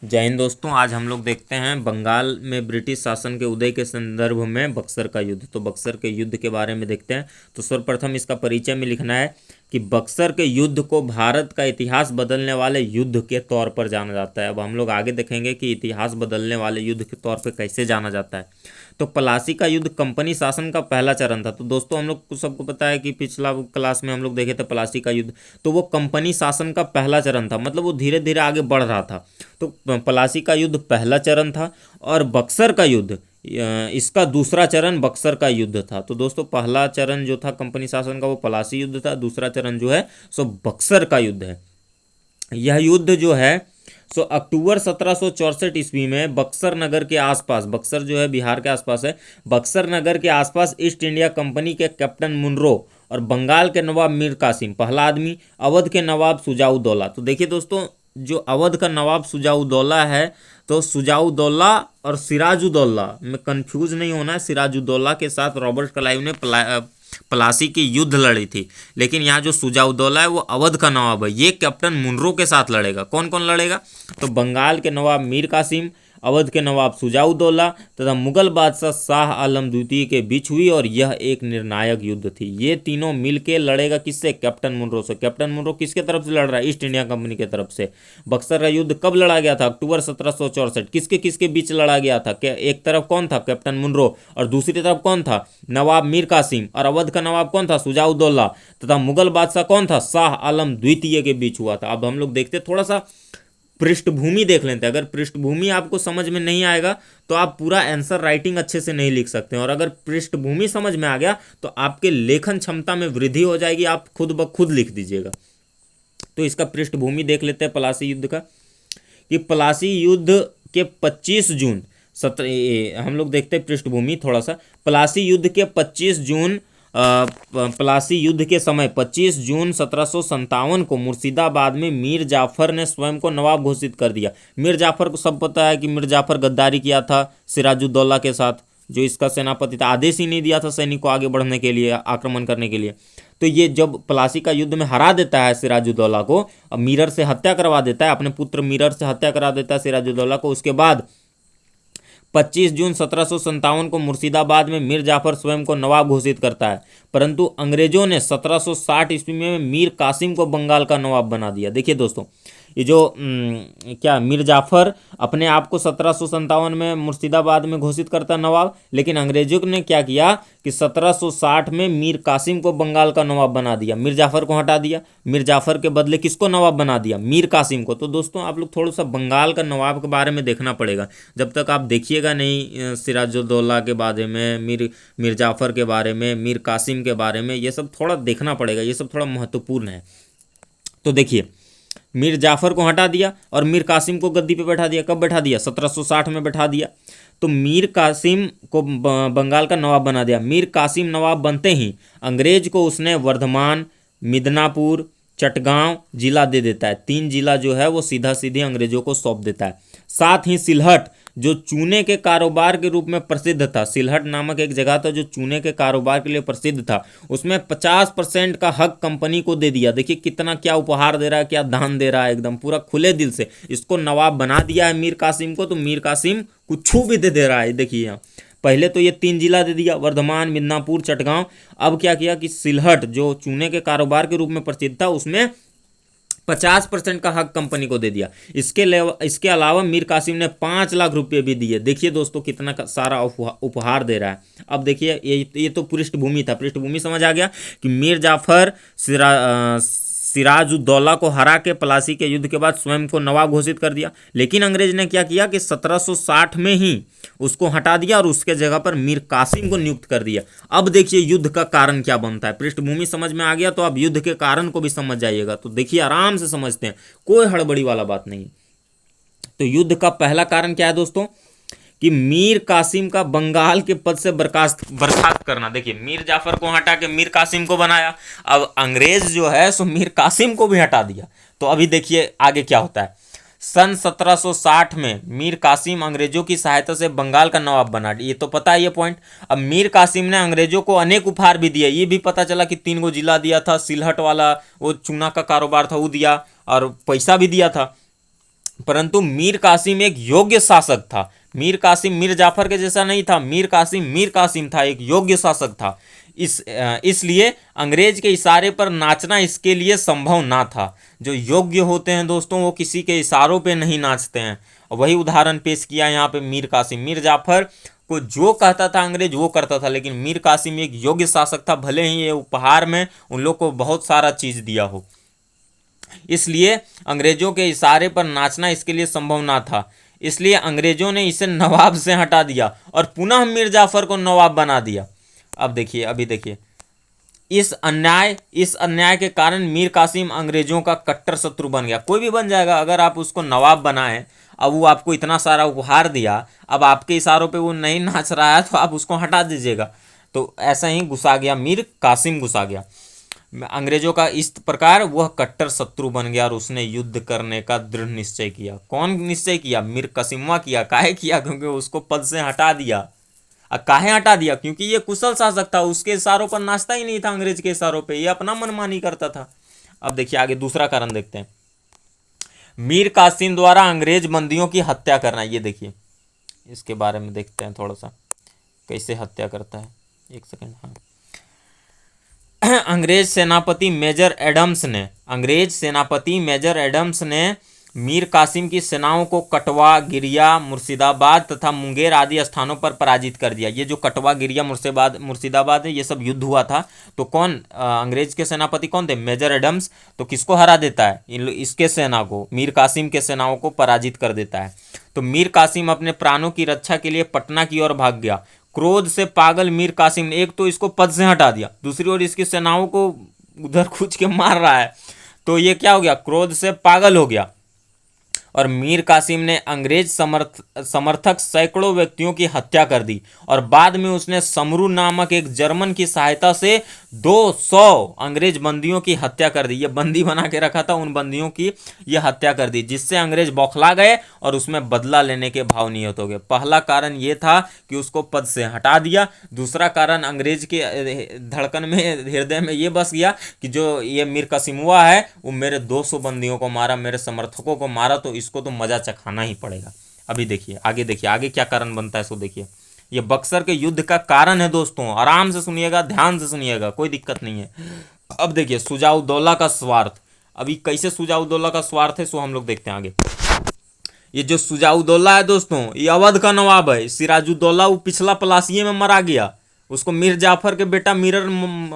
जय हिंद दोस्तों। आज हम लोग देखते हैं बंगाल में ब्रिटिश शासन के उदय के संदर्भ में बक्सर का युद्ध। तो बक्सर के युद्ध के बारे में देखते हैं। तो सर्वप्रथम इसका परिचय में लिखना है कि बक्सर के युद्ध को भारत का इतिहास बदलने वाले युद्ध के तौर पर जाना जाता है। अब हम लोग आगे देखेंगे कि इतिहास बदलने वाले युद्ध के तौर पर कैसे जाना जाता है। तो प्लासी का युद्ध कंपनी शासन का पहला चरण था। तो दोस्तों हम लोग को सबको पता है कि पिछला क्लास में हम लोग देखे थे प्लासी का युद्ध। तो वो कंपनी शासन का पहला चरण था, मतलब वो धीरे धीरे आगे बढ़ रहा था। तो प्लासी का युद्ध पहला चरण था और बक्सर का युद्ध इसका दूसरा चरण बक्सर का युद्ध था। तो दोस्तों पहला चरण जो था कंपनी शासन का वो प्लासी युद्ध था, दूसरा चरण जो है सो बक्सर का युद्ध है। यह युद्ध जो है सो अक्टूबर 1764 ईस्वी में बक्सर नगर के आसपास, बक्सर जो है बिहार के आसपास है, बक्सर नगर के आसपास ईस्ट इंडिया कंपनी के कैप्टन मुनरो और बंगाल के नवाब मीर कासिम पहला आदमी, अवध के नवाब सुजाउद्दौला। तो देखिए दोस्तों, जो अवध का नवाब सुजाउद्दौला है, तो सुजाउद्दौला और सिराजुद्दौला में कंफ्यूज नहीं होना है। सिराजुद्दौला के साथ रॉबर्ट क्लाइव ने प्लासी की युद्ध लड़ी थी, लेकिन यहाँ जो सुजाउद्दौला है वो अवध का नवाब है। ये कैप्टन मुनरो के साथ लड़ेगा। कौन कौन लड़ेगा? तो बंगाल के नवाब मीर कासिम, अवध के नवाब सुजाउद्दौला तथा मुगल बादशाह शाह आलम द्वितीय के बीच हुई और यह एक निर्णायक युद्ध थी। ये तीनों मिलके लड़ेगा किससे? कैप्टन मुनरो से। कैप्टन मुनरो किसके तरफ से लड़ रहा है? ईस्ट इंडिया कंपनी के तरफ से। बक्सर का युद्ध कब लड़ा गया था? अक्टूबर 1764। किसके किसके बीच लड़ा गया था? एक तरफ कौन था? कैप्टन मुनरो, और दूसरी तरफ कौन था? नवाब मीर कासिम, और अवध का नवाब कौन था? सुजाउद्दौला, तथा मुगल बादशाह कौन था? शाह आलम द्वितीय के बीच हुआ था। अब हम लोग देखते थोड़ा सा पृष्ठभूमि देख लेते हैं। अगर पृष्ठभूमि आपको समझ में नहीं आएगा तो आप पूरा आंसर राइटिंग अच्छे से नहीं लिख सकते हैं, और अगर पृष्ठभूमि समझ में आ गया तो आपके लेखन क्षमता में वृद्धि हो जाएगी, आप खुद ब खुद लिख दीजिएगा। तो इसका पृष्ठभूमि देख लेते हैं प्लासी युद्ध का, कि प्लासी युद्ध के 25 जून हम लोग देखते हैं पृष्ठभूमि थोड़ा सा। प्लासी युद्ध के 25 जून प्लासी युद्ध के समय 25 जून 1757 को मुर्शिदाबाद में मीर जाफर ने स्वयं को नवाब घोषित कर दिया। मीर जाफर को सब पता है कि मीर जाफर गद्दारी किया था सिराजुद्दौला के साथ, जो इसका सेनापति था। आदेश ही नहीं दिया था सैनिक को आगे बढ़ने के लिए, आक्रमण करने के लिए। तो ये जब प्लासी का युद्ध में हरा देता है सिराजुद्दौला को, अब मीरर से हत्या करवा देता है, अपने पुत्र मीरर से हत्या करा देता है सिराजुद्दौला को। उसके बाद 25 जून 1757 को मुर्शिदाबाद में मीर जाफर स्वयं को नवाब घोषित करता है, परंतु अंग्रेजों ने 1760 ईस्वी में मीर कासिम को बंगाल का नवाब बना दिया। देखिए दोस्तों, ये जो क्या मीर जाफर अपने आप को 1757 में मुर्शिदाबाद में घोषित करता नवाब, लेकिन अंग्रेजों ने क्या किया कि 1760 में मीर कासिम को बंगाल का नवाब बना दिया। मीर जाफर को हटा दिया, मीर जाफर के बदले किसको नवाब बना दिया? मीर कासिम को। तो दोस्तों आप लोग थोड़ा सा बंगाल का नवाब के बारे में देखना पड़ेगा। जब तक आप देखिएगा नहीं सिराजुद्दौला के बारे में, मीर जाफर के बारे में, मीर कासिम के बारे में, ये सब थोड़ा देखना पड़ेगा, ये सब थोड़ा महत्वपूर्ण है। तो देखिए, मीर जाफर को हटा दिया और मीर कासिम को गद्दी पे बैठा दिया। कब बैठा दिया? 1760 में बैठा दिया। तो मीर कासिम को बंगाल का नवाब बना दिया। मीर कासिम नवाब बनते ही अंग्रेज को उसने वर्धमान, मिदनापुर, चटगांव जिला दे देता है। 3 जिला जो है वो सीधा सीधे अंग्रेजों को सौंप देता है। साथ ही सिलहट, जो चूने के कारोबार के रूप में प्रसिद्ध था, सिलहट नामक एक जगह था जो चूने के कारोबार के लिए प्रसिद्ध था, उसमें 50% का हक कंपनी को दे दिया। देखिए कितना क्या उपहार दे रहा है, क्या दान दे रहा है, एकदम पूरा खुले दिल से इसको नवाब बना दिया है मीर कासिम को। तो मीर कासिम कुछ भी दे रहा है। देखिए यहाँ पहले तो ये 3 जिला दे दिया, वर्धमान, मिदनापुर, चटगांव। अब क्या किया कि सिलहट जो चूने के कारोबार के रूप में प्रसिद्ध था उसमें 50% का हक कंपनी को दे दिया। इसके अलावा मीर कासिम ने 5 लाख रुपए भी दिए। देखिए दोस्तों कितना सारा उपहार दे रहा है। अब देखिए ये तो पृष्ठभूमि था। पृष्ठभूमि समझ आ गया कि मीर जाफर सिराजुद्दौला को हरा के प्लासी के युद्ध के बाद स्वयं को नवाब घोषित कर दिया। लेकिन अंग्रेज ने क्या किया कि 1760 में ही उसको हटा दिया और उसके जगह पर मीर कासिम को नियुक्त कर दिया। अब देखिए युद्ध का कारण क्या बनता है। पृष्ठभूमि समझ में आ गया तो अब युद्ध के कारण को भी समझ जाइएगा। तो देखिए आराम से समझते हैं, कोई हड़बड़ी वाला बात नहीं। तो युद्ध का पहला कारण क्या है दोस्तों? कि मीर कासिम का बंगाल के पद से बर्खास्त करना। देखिए मीर जाफर को हटा के मीर कासिम को बनाया। अब अंग्रेज जो है सो मीर कासिम को भी हटा दिया। तो अभी देखिए आगे क्या होता है। सन 1760 में मीर कासिम अंग्रेजों की सहायता से बंगाल का नवाब बना। ये तो पता है ये पॉइंट। अब मीर कासिम ने अंग्रेजों को अनेक उपहार भी दिए। ये भी पता चला कि 3 गो जिला दिया था, सिलहट वाला वो चूना का कारोबार था वो दिया, और पैसा भी दिया था। परंतु मीर कासिम एक योग्य शासक था। मीर कासिम मीर जाफर के जैसा नहीं था, मीर कासिम था, एक योग्य शासक था। इसलिए अंग्रेज के इशारे पर नाचना इसके लिए संभव ना था। जो योग्य होते हैं दोस्तों वो किसी के इशारों पे नहीं नाचते हैं। वही उदाहरण पेश किया यहाँ पे मीर कासिम। मीर जाफर को जो कहता था अंग्रेज वो करता था, लेकिन मीर कासिम एक योग्य शासक था, भले ही ये उपहार में उन लोग को बहुत सारा चीज दिया हो। इसलिए अंग्रेजों के इशारे पर नाचना इसके लिए संभव ना था। इसलिए अंग्रेजों ने इसे नवाब से हटा दिया और पुनः मीर जाफर को नवाब बना दिया। अब देखिए, अभी देखिए, इस अन्याय के कारण मीर कासिम अंग्रेजों का कट्टर शत्रु बन गया। कोई भी बन जाएगा, अगर आप उसको नवाब बनाएं, अब वो आपको इतना सारा उपहार दिया, अब आपके इशारों पे वो नहीं नाच रहा है तो आप उसको हटा दीजिएगा। तो ऐसा ही गुस्सा गया, मीर कासिम गुस्सा गया अंग्रेजों का, इस प्रकार वह कट्टर शत्रु बन गया और उसने युद्ध करने का दृढ़ निश्चय किया। कौन निश्चय किया? मीर कासिम किया। काहे किया? क्योंकि उसको पद से हटा दिया। काहे हटा दिया? क्योंकि ये कुशल शासक था, उसके इशारों पर नाचता ही नहीं था, अंग्रेज के इशारों पे ये अपना मनमानी करता था। अब देखिए आगे दूसरा कारण देखते हैं। मीर कासिम द्वारा अंग्रेज बंदियों की हत्या करना। ये देखिए, इसके बारे में देखते हैं थोड़ा सा, कैसे हत्या करता है। एक सेकेंड। हाँ, अंग्रेज सेनापति मेजर एडम्स ने मीर कासिम की सेनाओं को कटवा, गिरिया, मुर्शिदाबाद तथा मुंगेर आदि स्थानों पर पराजित कर दिया। ये जो कटवा, गिरिया, मुर्शिदाबाद है, ये सब युद्ध हुआ था। तो कौन अंग्रेज के सेनापति कौन थे? Major Adams. तो किसको हरा देता है? इसके सेना को, मीर कासिम के सेनाओं को पराजित कर देता है। तो मीर कासिम अपने प्राणों की रक्षा के लिए पटना की ओर भाग गया। क्रोध से पागल मीर कासिम ने एक तो इसको पद से हटा दिया, दूसरी ओर इसकी सेनाओं को उधर खींच के मार रहा है। तो ये क्या हो गया? क्रोध से पागल हो गया। और मीर कासिम ने अंग्रेज समर्थक सैकड़ों व्यक्तियों की हत्या कर दी और बाद में उसने समरू नामक एक जर्मन की सहायता से 200 अंग्रेज बंदियों की हत्या कर दी। ये बंदी बना के रखा था, उन बंदियों की ये हत्या कर दी, जिससे अंग्रेज बौखला गए और उसमें बदला लेने के भाव नियत हो गए। पहला कारण ये था कि उसको पद से हटा दिया। दूसरा कारण, अंग्रेज के धड़कन में, हृदय में ये बस गया कि जो ये मीर कासिम है वो मेरे 200 बंदियों को मारा, मेरे समर्थकों को मारा, तो इसको तो मजा चखाना ही पड़ेगा। अभी देखिए आगे क्या कारण बनता है, सो देखिए। ये बक्सर के युद्ध का कारण है दोस्तों, आराम से सुनिएगा, ध्यान से सुनिएगा, कोई दिक्कत नहीं है। अब देखिए सुजाउद्दौला का स्वार्थ। अभी कैसे सुजाउद्दौला का स्वार्थ है सो हम लोग देखते हैं आगे। ये जो सुजाउद्दौला है दोस्तों, ये अवध का नवाब है। सिराजुद्दौला वो पिछला पलासिये में मारा गया, उसको मीर जाफर के बेटा मिरर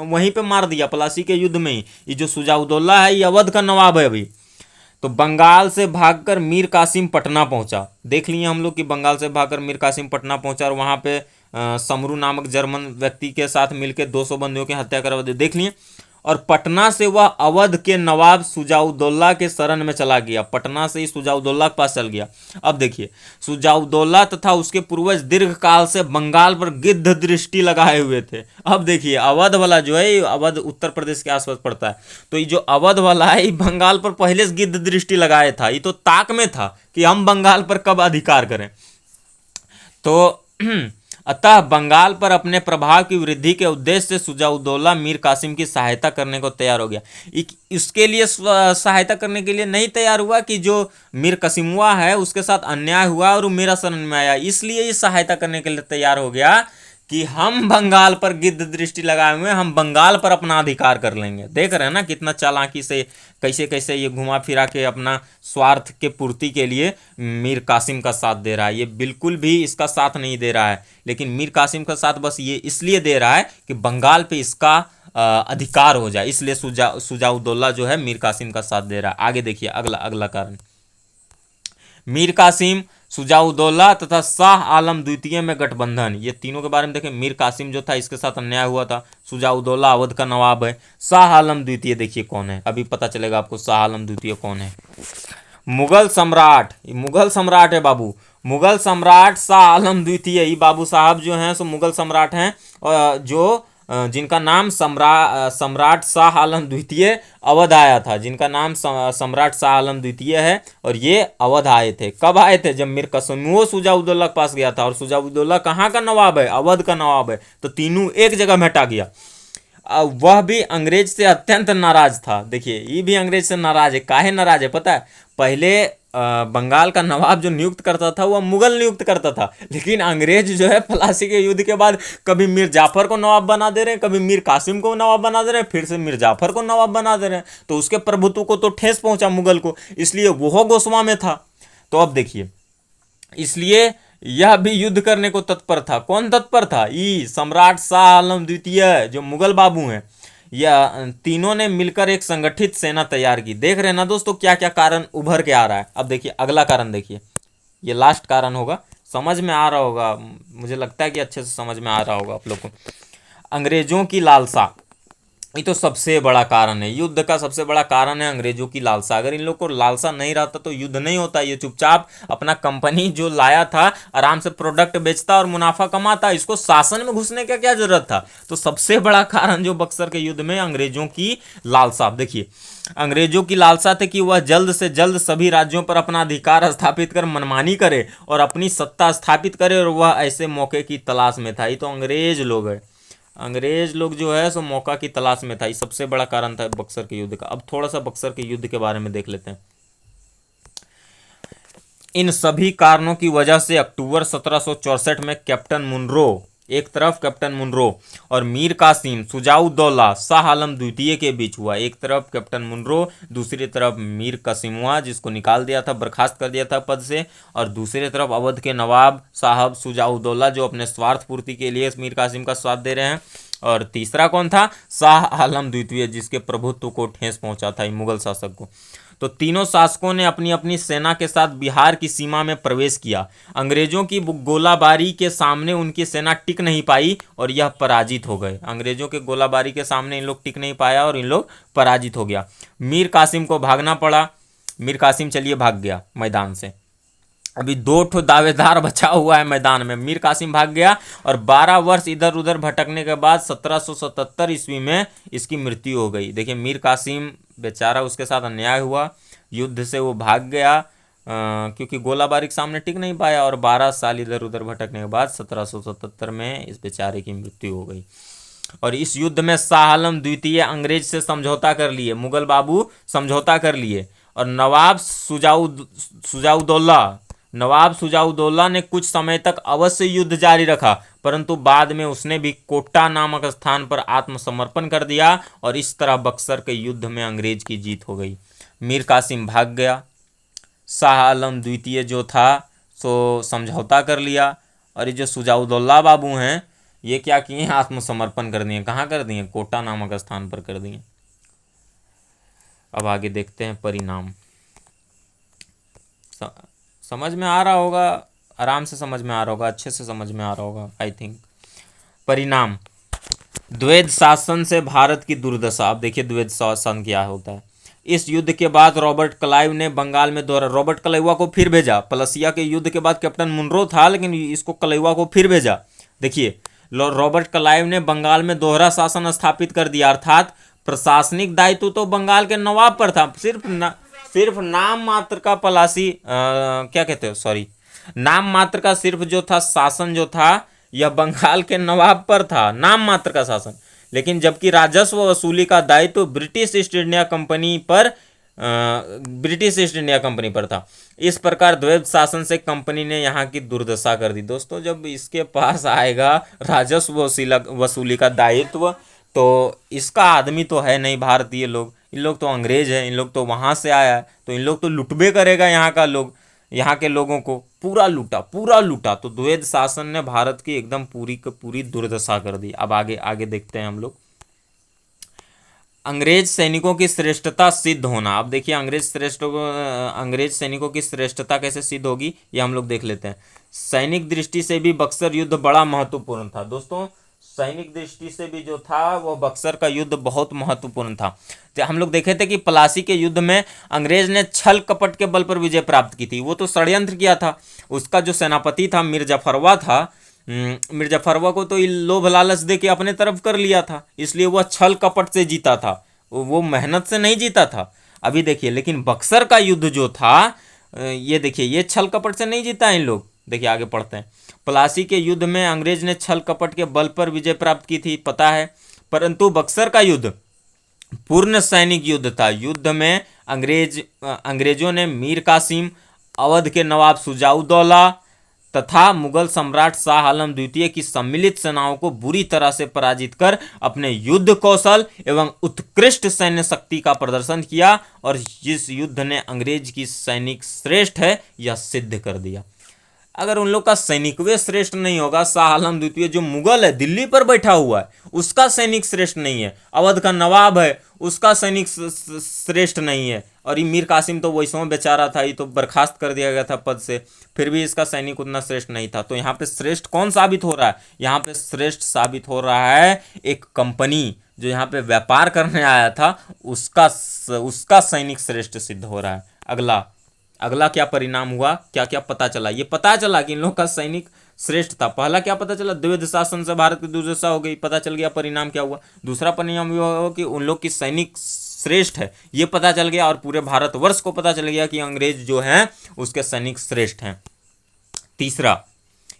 वहीं पे मार दिया पलासी के युद्ध में ही। ये जो सुजाउद्दौला है ये अवध का नवाब है अभी। तो बंगाल से भागकर मीर कासिम पटना पहुंचा। देख लिए हम लोग कि बंगाल से भागकर मीर कासिम पटना पहुंचा और वहां पे समरू नामक जर्मन व्यक्ति के साथ मिलकर 200 बंदियों की हत्या करवा दी, देख लिए। और पटना से वह अवध के नवाब सुजाउद्दौला के शरण में चला गया। पटना से ही सुजाउद्दौला के पास चल गया। अब देखिए, सुजाउद्दौला तथा उसके पूर्वज दीर्घ काल से बंगाल पर गिद्ध दृष्टि लगाए हुए थे। अब देखिए, अवध वाला जो है, अवध उत्तर प्रदेश के आसपास पड़ता है, तो ये जो अवध वाला है ये बंगाल पर पहले से गिद्ध दृष्टि लगाया था। ये तो ताक में था कि हम बंगाल पर कब अधिकार करें। तो अतः बंगाल पर अपने प्रभाव की वृद्धि के उद्देश्य से सुजाउद्दौला मीर कासिम की सहायता करने को तैयार हो गया। इसके लिए सहायता करने के लिए नहीं तैयार हुआ कि जो मीर कासिम है उसके साथ अन्याय हुआ और वो मेरा शरण में आया, इसलिए ये सहायता करने के लिए तैयार हो गया कि हम बंगाल पर गिद्ध दृष्टि लगाए हुए, हम बंगाल पर अपना अधिकार कर लेंगे। देख रहे हैं ना कितना चालाकी से कैसे कैसे ये घुमा फिरा के अपना स्वार्थ के पूर्ति के लिए मीर कासिम का साथ दे रहा है। ये बिल्कुल भी इसका साथ नहीं दे रहा है, लेकिन मीर कासिम का साथ बस ये इसलिए दे रहा है कि बंगाल पे इसका अधिकार हो जाए, इसलिए सुजाउद्दौला जो है मीर कासिम का साथ दे रहा है। आगे देखिए अगला कारण। मीर कासिम, सुजाउद्दौला तथा शाह आलम द्वितीय में गठबंधन। ये तीनों के बारे में देखें। मीर कासिम जो था इसके साथ अन्याय हुआ था, सुजाउद्दौला अवध का नवाब है, शाह आलम द्वितीय देखिए कौन है, अभी पता चलेगा आपको शाह आलम द्वितीय कौन है। मुगल सम्राट है बाबू, मुगल सम्राट शाह आलम द्वितीय। ये बाबू साहब जो हैं सो मुगल सम्राट हैं, जो जिनका नाम सम्राट शाह आलम द्वितीय अवध आया था, जिनका नाम सम्राट शाह आलम द्वितीय है, और ये अवध आए थे। कब आए थे? जब मीर कासिम सुजाउद्दौला के पास गया था, और सुजाउद्दौला कहाँ का नवाब है? अवध का नवाब है। तो तीनों एक जगह में हटा गया। वह भी अंग्रेज से अत्यंत नाराज था। देखिए, ये भी अंग्रेज से नाराज है। काहे नाराज है पता है? पहले बंगाल का नवाब जो नियुक्त करता था वह मुगल नियुक्त करता था, लेकिन अंग्रेज जो है प्लासी के युद्ध के बाद कभी मीर जाफर को नवाब बना दे रहे हैं, कभी मीर कासिम को नवाब बना दे रहे हैं, फिर से मीर जाफर को नवाब बना दे रहे हैं। तो उसके प्रभुत्व को तो ठेस पहुंचा मुगल को, इसलिए वो गोस्वा में था। तो अब देखिए, इसलिए यह भी युद्ध करने को तत्पर था। कौन तत्पर था? सम्राट शाह आलम द्वितीय, जो मुगल बाबू हैं, या तीनों ने मिलकर एक संगठित सेना तैयार की। देख रहे हैं ना दोस्तों क्या क्या कारण उभर के आ रहा है। अब देखिए अगला कारण, देखिए ये लास्ट कारण होगा, समझ में आ रहा होगा, मुझे लगता है कि अच्छे से समझ में आ रहा होगा आप लोग को। अंग्रेजों की लालसा, ये तो सबसे बड़ा कारण है, युद्ध का सबसे बड़ा कारण है अंग्रेजों की लालसा। अगर इन लोग को लालसा नहीं रहता तो युद्ध नहीं होता। ये चुपचाप अपना कंपनी जो लाया था आराम से प्रोडक्ट बेचता और मुनाफा कमाता, इसको शासन में घुसने का क्या जरूरत था। तो सबसे बड़ा कारण जो बक्सर के युद्ध में अंग्रेजों की लालसा। देखिए अंग्रेजों की लालसा थी कि वह जल्द से जल्द सभी राज्यों पर अपना अधिकार स्थापित कर मनमानी करे और अपनी सत्ता स्थापित करे, और वह ऐसे मौके की तलाश में था। ये तो अंग्रेज लोग है, अंग्रेज लोग जो है सो मौका की तलाश में था। ये सबसे बड़ा कारण था बक्सर के युद्ध का। अब थोड़ा सा बक्सर के युद्ध के बारे में देख लेते हैं। इन सभी कारणों की वजह से अक्टूबर 1764 में कैप्टन मुनरो, एक तरफ कैप्टन मुनरो और मीर कासिम सुजाउद्दौला शाह आलम द्वितीय के बीच हुआ। एक तरफ कैप्टन मुनरो, दूसरी तरफ मीर कासिम हुआ, जिसको निकाल दिया था, बर्खास्त कर दिया था पद से, और दूसरी तरफ अवध के नवाब साहब सुजाउद्दौला, जो अपने स्वार्थ पूर्ति के लिए मीर कासिम का साथ दे रहे हैं। और तीसरा कौन था? शाह आलम द्वितीय, जिसके प्रभुत्व को ठेस पहुंचा था मुगल शासक को। तो तीनों शासकों ने अपनी अपनी सेना के साथ बिहार की सीमा में प्रवेश किया। अंग्रेजों की गोलाबारी के सामने उनकी सेना टिक नहीं पाई और यह पराजित हो गए। अंग्रेजों के गोलाबारी के सामने इन लोग टिक नहीं पाया और इन लोग पराजित हो गया। मीर कासिम को भागना पड़ा। मीर कासिम चलिए भाग गया मैदान से। अभी 2 दावेदार बचा हुआ है मैदान में। मीर कासिम भाग गया और 12 वर्ष इधर उधर भटकने के बाद 1777 ईस्वी में इसकी मृत्यु हो गई। देखिए मीर कासिम बेचारा, उसके साथ अन्याय हुआ, युद्ध से वो भाग गया क्योंकि गोलाबारी के सामने टिक नहीं पाया, और 12 साल इधर उधर भटकने के बाद 1777 में इस बेचारे की मृत्यु हो गई। और इस युद्ध में शाह आलम द्वितीय अंग्रेज से समझौता कर लिए, मुगल बाबू समझौता कर लिए, और नवाब सुजाउद्दौला ने कुछ समय तक अवश्य युद्ध जारी रखा, परंतु बाद में उसने भी कोटा नामक स्थान पर आत्मसमर्पण कर दिया, और इस तरह बक्सर के युद्ध में अंग्रेज की जीत हो गई। मीर कासिम भाग गया, शाह आलम द्वितीय जो था सो समझौता कर लिया, और ये जो सुजाउद्दौला बाबू हैं ये क्या किए? आत्मसमर्पण कर दिए। कहाँ कर दिए? कोटा नामक स्थान पर कर दिए। अब आगे देखते हैं परिणाम। समझ में आ रहा होगा, आराम से समझ में आ रहा होगा, अच्छे से समझ में आ रहा होगा आई थिंक। परिणाम, द्वैध शासन से भारत की दुर्दशा। अब देखिए द्वैध शासन क्या होता है। इस युद्ध के बाद रॉबर्ट क्लाइव ने बंगाल में रॉबर्ट क्लाइवा को फिर भेजा। प्लसिया के युद्ध के बाद कैप्टन मुनरो था, लेकिन इसको क्लाइवा को फिर भेजा। देखिए रॉबर्ट क्लाइव ने बंगाल में दोहरा शासन स्थापित कर दिया, अर्थात प्रशासनिक दायित्व तो बंगाल के नवाब पर था, सिर्फ नाम मात्र का क्या कहते हो, सॉरी, नाम मात्र का सिर्फ जो था शासन जो था यह बंगाल के नवाब पर था, नाम मात्र का शासन। लेकिन जबकि राजस्व वसूली का दायित्व ब्रिटिश ईस्ट इंडिया कंपनी पर था। इस प्रकार द्वैध शासन से कंपनी ने यहाँ की दुर्दशा कर दी। दोस्तों जब इसके पास आएगा राजस्व वसूली का दायित्व, तो इसका आदमी तो है नहीं भारतीय लोग, इन लोग तो अंग्रेज हैं, इन लोग तो वहाँ से आया है, तो इन लोग तो लुटबे करेगा यहाँ के लोगों को, पूरा लूटा। तो द्वैध शासन ने भारत की एकदम पूरी दुर्दशा कर दी। अब आगे देखते हैं हम लोग। अंग्रेज सैनिकों की श्रेष्ठता सिद्ध होना। अब देखिए अंग्रेज सैनिकों की श्रेष्ठता कैसे सिद्ध होगी ये हम लोग देख लेते हैं। सैनिक दृष्टि से भी बक्सर युद्ध बड़ा महत्वपूर्ण था। दोस्तों सैनिक दृष्टि से भी जो था वो बक्सर का युद्ध बहुत महत्वपूर्ण था। तो हम लोग देखे थे कि प्लासी के युद्ध में अंग्रेज ने छल कपट के बल पर विजय प्राप्त की थी। वो तो षड्यंत्र किया था, उसका जो सेनापति था मिर्जाफरवा था, मिर्जाफरवा को तो लोभ लालच दे के अपने तरफ कर लिया था, इसलिए वह छल कपट से जीता था, वो मेहनत से नहीं जीता था। अभी देखिए लेकिन बक्सर का युद्ध जो था ये देखिए ये छल कपट से नहीं जीता इन लोग। देखिए आगे पढ़ते हैं। प्लासी के युद्ध में अंग्रेज ने छल कपट के बल पर विजय प्राप्त की थी, पता है, परंतु बक्सर का युद्ध पूर्ण सैनिक युद्ध था। युद्ध में अंग्रेजों ने मीर कासिम, अवध के नवाब शुजाउद्दौला तथा मुगल सम्राट शाह आलम द्वितीय की सम्मिलित सेनाओं को बुरी तरह से पराजित कर अपने युद्ध कौशल एवं उत्कृष्ट सैन्य शक्ति का प्रदर्शन किया और जिस युद्ध ने अंग्रेज की सैनिक श्रेष्ठ है यह सिद्ध कर दिया। अगर उन लोग का सैनिक वे श्रेष्ठ नहीं होगा, शाह आलम द्वितीय जो मुगल है दिल्ली पर बैठा हुआ है उसका सैनिक श्रेष्ठ नहीं है, अवध का नवाब है उसका सैनिक श्रेष्ठ नहीं है, और ये मीर कासिम तो वैसों बेचारा था, ये तो बर्खास्त कर दिया गया था पद से, फिर भी इसका सैनिक उतना श्रेष्ठ नहीं था। तो यहाँ पे श्रेष्ठ कौन साबित हो रहा है? यहाँ पे श्रेष्ठ साबित हो रहा है एक कंपनी जो यहाँ पे व्यापार करने आया था उसका सैनिक श्रेष्ठ सिद्ध हो रहा है। अगला क्या परिणाम हुआ, क्या क्या पता चला? ये पता चला कि इन लोग का सैनिक श्रेष्ठ था। पहला क्या पता चला? द्विविध शासन से भारत की दुर्दशा हो गई, पता चल गया। परिणाम क्या हुआ? दूसरा परिणाम यह हुआ कि उन लोग की सैनिक श्रेष्ठ है ये पता चल गया, और पूरे भारतवर्ष को पता चल गया कि अंग्रेज जो हैं उसके सैनिक श्रेष्ठ हैं। तीसरा,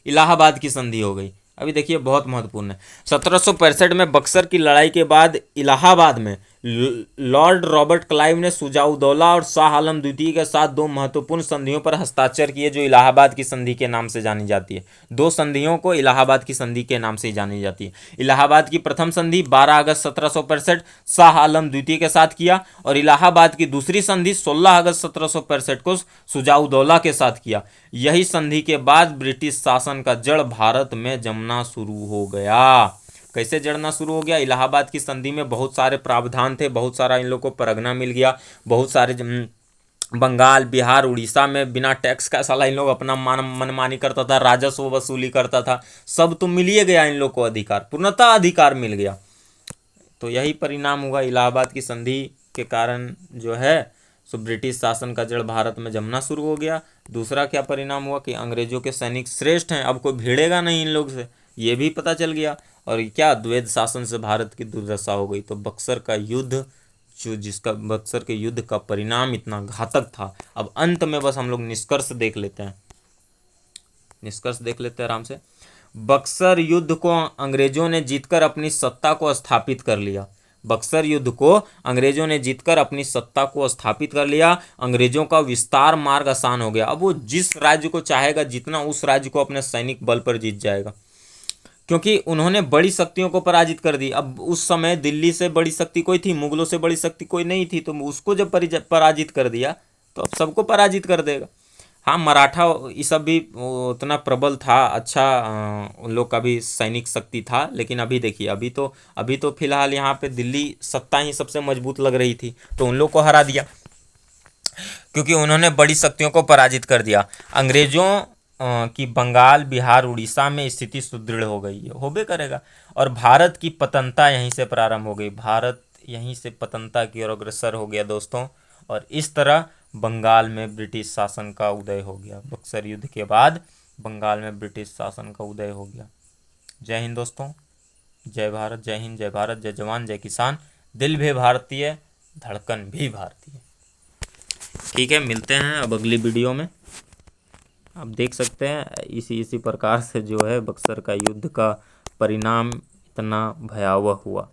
इलाहाबाद की संधि हो गई। अभी देखिए बहुत महत्वपूर्ण है। 1765 में बक्सर की लड़ाई के बाद इलाहाबाद में लॉर्ड रॉबर्ट क्लाइव ने शुजाउद्दौला और शाह आलम द्वितीय के साथ दो महत्वपूर्ण संधियों पर हस्ताक्षर किए जो इलाहाबाद की संधि के नाम से जानी जाती है। दो संधियों को इलाहाबाद की संधि के नाम से जानी जाती है। इलाहाबाद की प्रथम संधि 12 अगस्त 1765 शाह आलम द्वितीय के साथ किया, और इलाहाबाद की दूसरी संधि 16 अगस्त 1765 को शुजाउद्दौला के साथ किया। यही संधि के बाद ब्रिटिश शासन का जड़ भारत में जमना शुरू हो गया। कैसे जड़ना शुरू हो गया? इलाहाबाद की संधि में बहुत सारे प्रावधान थे, बहुत सारा इन लोग को परगना मिल गया, बहुत सारे बंगाल, बिहार, उड़ीसा में बिना टैक्स का साला इन लोग अपना मनमानी करता था, राजस्व वसूली करता था, सब तो मिल ही गया इन लोग को अधिकार, पूर्णतः अधिकार मिल गया। तो यही परिणाम हुआ इलाहाबाद की संधि के कारण जो है सो ब्रिटिश शासन का जड़ भारत में जमना शुरू हो गया। दूसरा क्या परिणाम हुआ कि अंग्रेजों के सैनिक श्रेष्ठ हैं, अब कोई भिड़ेगा नहीं इन लोग से, ये भी पता चल गया। और क्या द्वैध शासन से भारत की दुर्दशा हो गई। तो बक्सर का युद्ध बक्सर के युद्ध का परिणाम इतना घातक था। अब अंत में बस हम लोग निष्कर्ष देख लेते हैं आराम से। बक्सर युद्ध को अंग्रेजों ने जीतकर अपनी सत्ता को स्थापित कर लिया। बक्सर युद्ध को अंग्रेजों ने जीतकर अपनी सत्ता को स्थापित कर लिया। अंग्रेजों का विस्तार मार्ग आसान हो गया। अब वो जिस राज्य को चाहेगा जितना उस राज्य को अपने सैनिक बल पर जीत जाएगा, क्योंकि उन्होंने बड़ी शक्तियों को पराजित कर दी। अब उस समय दिल्ली से बड़ी शक्ति कोई थी, मुगलों से बड़ी शक्ति कोई नहीं थी, तो उसको जब पराजित कर दिया तो अब सबको पराजित कर देगा। हाँ, मराठा ये सब भी उतना प्रबल था, अच्छा उन लोग का भी सैनिक शक्ति था, लेकिन अभी देखिए अभी तो फिलहाल यहाँ पे दिल्ली सत्ता ही सबसे मजबूत लग रही थी, तो उन लोग को हरा दिया क्योंकि उन्होंने बड़ी शक्तियों को पराजित कर दिया। अंग्रेजों कि बंगाल, बिहार, उड़ीसा में स्थिति सुदृढ़ हो गई है, होबे करेगा, और भारत की पतनता यहीं से प्रारंभ हो गई। भारत यहीं से पतनता की ओर अग्रसर हो गया दोस्तों, और इस तरह बंगाल में ब्रिटिश शासन का उदय हो गया। बक्सर युद्ध के बाद बंगाल में ब्रिटिश शासन का उदय हो गया। जय हिंद दोस्तों, जय भारत, जय हिंद, जय भारत, जय जवान, जय किसान। दिल भी भारतीय, धड़कन भी भारतीय। ठीक है, मिलते हैं अब अगली वीडियो में। आप देख सकते हैं इसी प्रकार से जो है बक्सर का युद्ध का परिणाम इतना भयावह हुआ।